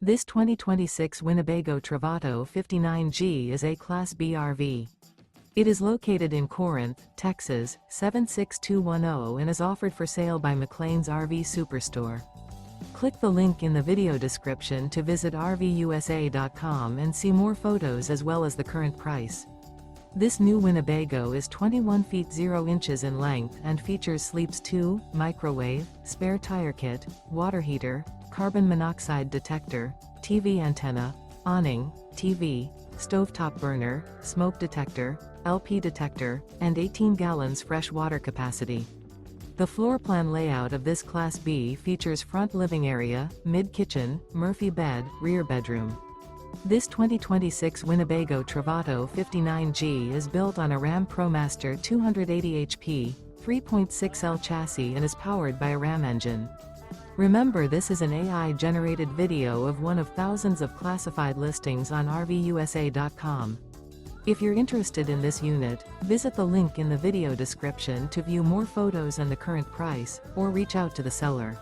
This 2026 Winnebago Travato 59G is a Class B RV. It is located in Corinth, Texas, 76210 and is offered for sale by McClain's RV Superstore. Click the link in the video description to visit RVUSA.com and see more photos as well as the current price. This new Winnebago is 21 feet 0 inches in length and features sleeps 2, microwave, spare tire kit, water heater, carbon monoxide detector, TV antenna, awning, TV, stovetop burner, smoke detector, LP detector, and 18 gallons fresh water capacity. The floor plan layout of this Class B features front living area, mid-kitchen, Murphy bed, rear bedroom. This 2026 Winnebago Travato 59G is built on a Ram ProMaster 280 HP, 3.6L chassis and is powered by a Ram engine. Remember, this is an AI-generated video of one of thousands of classified listings on RVUSA.com. If you're interested in this unit, visit the link in the video description to view more photos and the current price, or reach out to the seller.